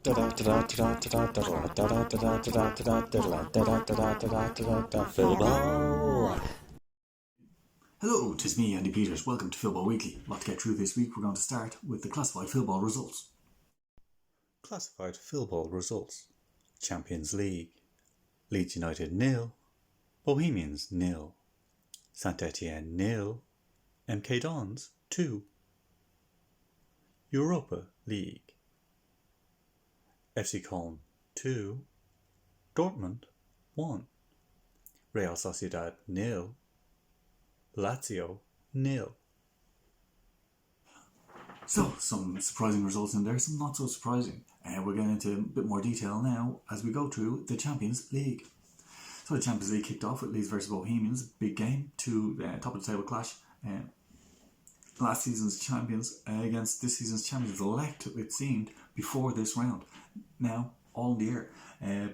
Philball. Hello, 'tis me, Andy Peters. Welcome to Philball Weekly. A lot to get through this week. We're going to start with the classified Philball results. Classified Philball results. Champions League. Leeds United 0. Bohemians 0. Saint Etienne 0. MK Dons 2. Europa League. FC Köln 2. Dortmund 1. Real Sociedad 0. Lazio 0. So, some surprising results in there, some not so surprising. We're getting into a bit more detail now as we go through the Champions League. So the Champions League kicked off with Leeds versus Bohemians, big game, two top of the table clash. Last season's champions against this season's champions elect, it seemed, before this round. Now, all in the air.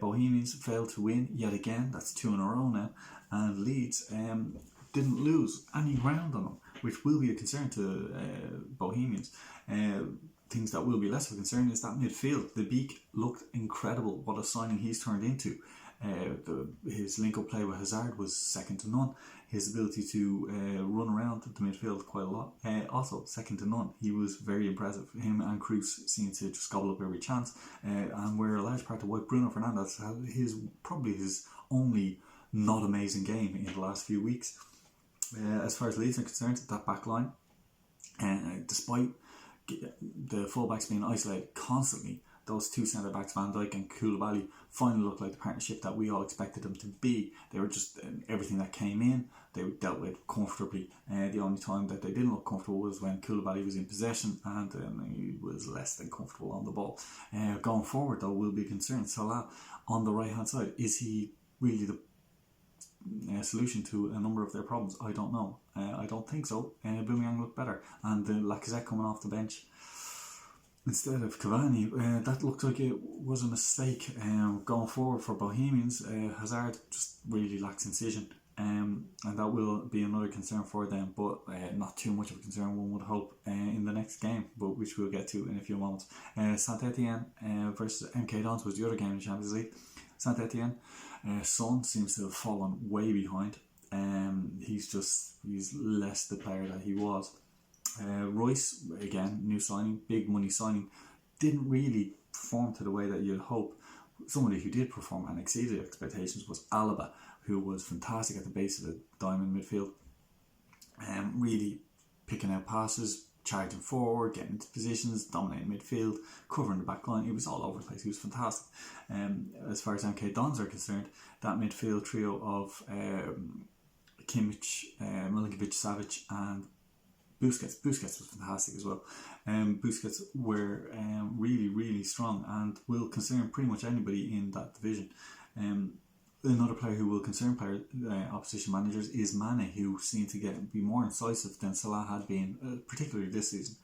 Bohemians failed to win yet again, that's 2 in a row now, and Leeds didn't lose any ground on them, which will be a concern to Bohemians. Things that will be less of a concern is that midfield. The Beak looked incredible. What a signing he's turned into. His link-up play with Hazard was second to none. His ability to run around the midfield quite a lot, also second to none. He was very impressive. Him and Cruz seemed to just gobble up every chance, and we're a large part of why Bruno Fernandes had probably his only not amazing game in the last few weeks. As far as Leeds are concerned, that back line, despite the fullbacks being isolated constantly, those two centre-backs, Van Dijk and Koulibaly, finally looked like the partnership that we all expected them to be. They were just, everything that came in, they dealt with comfortably. The only time that they didn't look comfortable was when Koulibaly was in possession, and he was less than comfortable on the ball. Going forward, though, we'll be concerned. Salah on the right-hand side, is he really the solution to a number of their problems? I don't know. I don't think so. Aubameyang looked better, and Lacazette coming off the bench instead of Cavani, that looked like it was a mistake. Going forward for Bohemians, Hazard just really lacks incision, and that will be another concern for them, but not too much of a concern, one would hope, in the next game, but which we'll get to in a few moments. Saint Etienne versus MK Dons was the other game in the Champions League. Saint Etienne, Son seems to have fallen way behind. He's less the player that he was. Royce, again, new signing, big money signing, didn't really perform to the way that you'd hope. Somebody who did perform and exceeded expectations was Alaba, who was fantastic at the base of the diamond midfield, really picking out passes, charging forward, getting into positions, dominating midfield, covering the back line. He was all over the place. He was fantastic. As far as MK Dons are concerned, that midfield trio of Kimmich, Milinkovic-Savic and Busquets was fantastic as well. Busquets were really, really strong and will concern pretty much anybody in that division. Another player who will concern opposition managers is Mane, who seemed to be more incisive than Salah had been, particularly this season.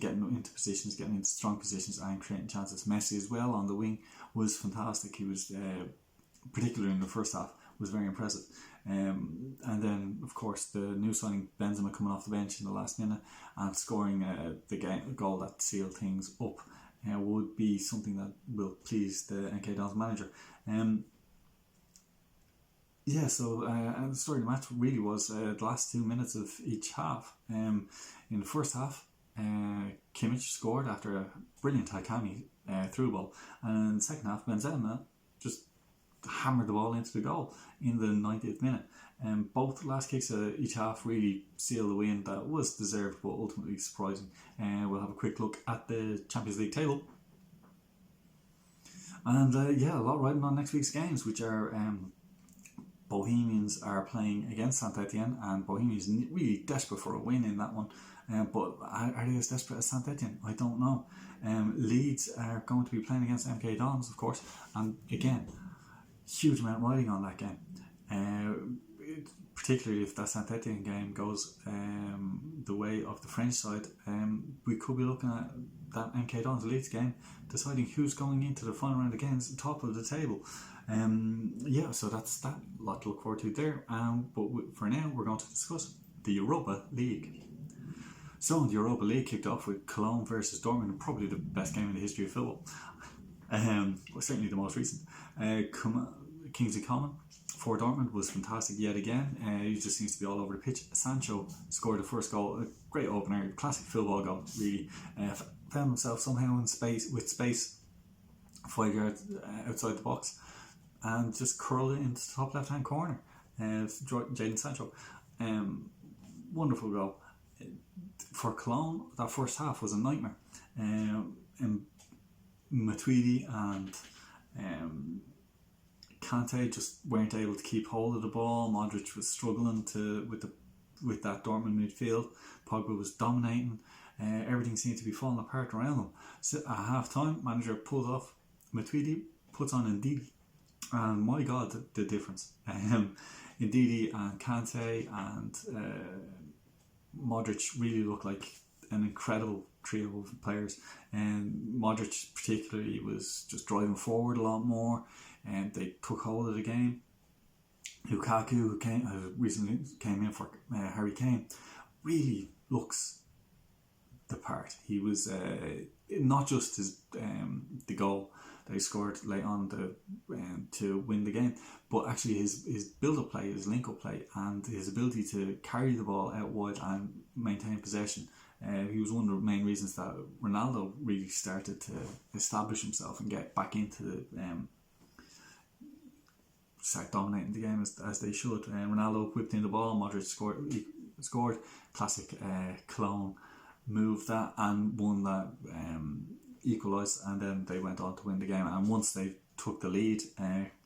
Getting into positions, getting into strong positions and creating chances. Messi as well on the wing was fantastic. He was, particularly in the first half, was very impressive. And then, of course, the new signing Benzema coming off the bench in the last minute and scoring the goal that sealed things up would be something that will please the NK Dons manager. The story of the match really was the last 2 minutes of each half. In the first half, Kimmich scored after a brilliant Hakami through ball, and in the second half, Benzema just hammered the ball into the goal in the 90th minute. Both last kicks of each half really sealed the win that was deserved but ultimately surprising. We'll have a quick look at the Champions League table. And a lot riding on next week's games, which are Bohemians are playing against Saint Etienne, and Bohemians really desperate for a win in that one. But are they as desperate as Saint Etienne? I don't know. Leeds are going to be playing against MK Dons, of course, and again, huge amount riding on that game. Particularly if that Saint Etienne game goes the way of the French side, we could be looking at that MK Dons Leeds game deciding who's going into the final round against the top of the table. So that's that. A lot to look forward to there. But for now, we're going to discuss the Europa League. So the Europa League kicked off with Cologne versus Dortmund, probably the best game in the history of football. Well, certainly the most recent. Kingsley Coman for Dortmund was fantastic yet again. He just seems to be all over the pitch. Sancho scored the first goal, a great opener, classic Philball goal. Really found himself somehow in space 5 yards outside the box, and just curled it into the top left hand corner. Jadon Sancho, wonderful goal. For Cologne, that first half was a nightmare. Matuidi and Kante just weren't able to keep hold of the ball. Modric was struggling with that Dortmund midfield. Pogba was dominating. Everything seemed to be falling apart around them. So at half time, manager pulls off Matuidi, puts on Ndidi, and my God, the difference. Ndidi and Kante and Modric really looked like an incredible trio of players, and Modric particularly was just driving forward a lot more, and they took hold of the game. Lukaku, who recently came in for Harry Kane, really looks the part. He was not just the goal that he scored late on to win the game, but actually his build-up play, his link-up play, and his ability to carry the ball out wide and maintain possession. He was one of the main reasons that Ronaldo really started to establish himself and get back into start dominating the game as they should. Ronaldo whipped in the ball, Modric scored. Classic Cologne move that and won that, equalised, and then they went on to win the game. And once they took the lead,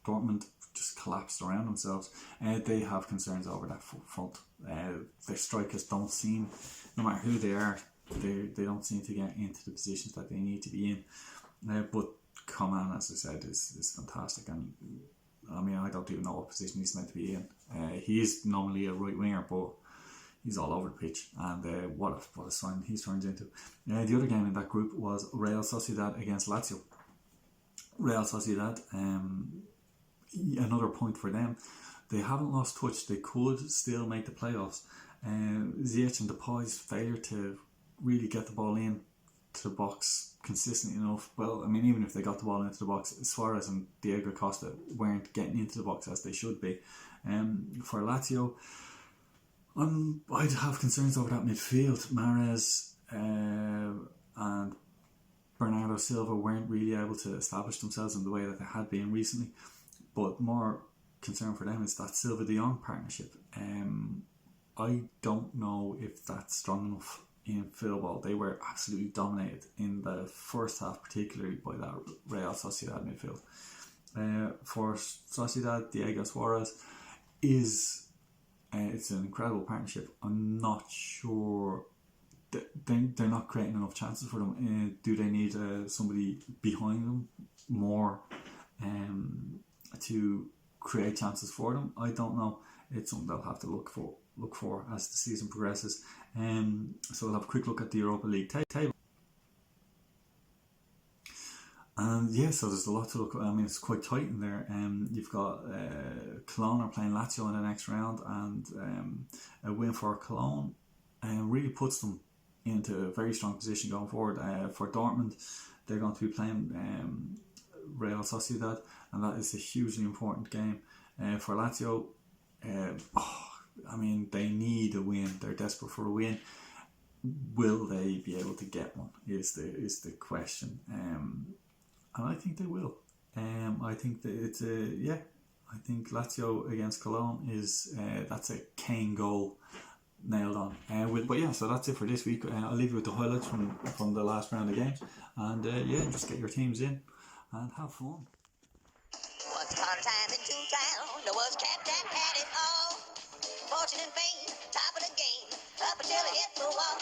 Dortmund just collapsed around themselves. They have concerns over that front. Their strikers don't seem, no matter who they are, they don't seem to get into the positions that they need to be in. But Coman, as I said, is fantastic, and I mean, I don't even know what position he's meant to be in. He is normally a right winger, but he's all over the pitch, and what a sign he's turned into. The other game in that group was Real Sociedad against Lazio. Real Sociedad, another point for them. They haven't lost touch. They could still make the playoffs. Ziyech and Depay's failure to really get the ball in to the box consistently enough. Well, I mean, even if they got the ball into the box, Suarez and Diego Costa weren't getting into the box as they should be. For Lazio, I'd have concerns over that midfield. Mahrez and Bernardo Silva weren't really able to establish themselves in the way that they had been recently. But more concern for them is that Silva de Jong partnership. I don't know if that's strong enough in Philball. They were absolutely dominated in the first half, particularly by that Real Sociedad midfield. For Sociedad, Diego Suarez is it's an incredible partnership. I'm not sure they're not creating enough chances for them. Do they need somebody behind them more to create chances for them? I don't know. It's something they'll have to look for as the season progresses. So we'll have a quick look at the Europa League table. And yeah, so there's a lot to look at. I mean, it's quite tight in there. You've got Cologne are playing Lazio in the next round, and a win for Cologne really puts them into a very strong position going forward. For Dortmund, they're going to be playing Real Sociedad, and that is a hugely important game. For Lazio, I mean, they need a win. They're desperate for a win. Will they be able to get one? Is the question. And I think they will. I think that it's I think Lazio against Cologne is that's a Kane goal nailed on. But yeah, so that's it for this week. I'll leave you with the highlights from the last round of games, and just get your teams in and have fun. Once upon a time in Toontown, there was a cat that had it all. Fortune and fame, top of the game, up until it hit the wall.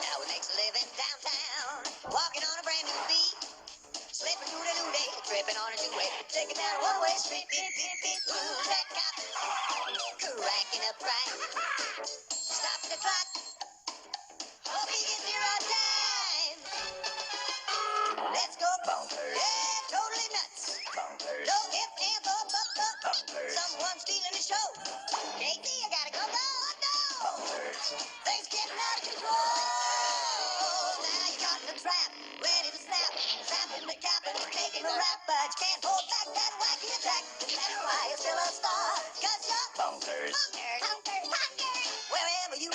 Now he makes a living downtown, walking on a brand new beat. Slipping through the new day, tripping on a two-way, taking down a one-way street. Beep, beep, beep. Ooh, that cop, cracking up right. Stopping the clock, hope he gets here on time. Let's go bonkers, yeah, totally nuts. Bonkers, no if, and, but. Someone's stealing the show. JT, I gotta go, no. Things getting out of control. Now you're caught in a trap, ready to snap. Zapping the cap and taking a rap, but you can't hold back that wacky attack. That's why you're still a star, 'cause you're bonkers. Wherever you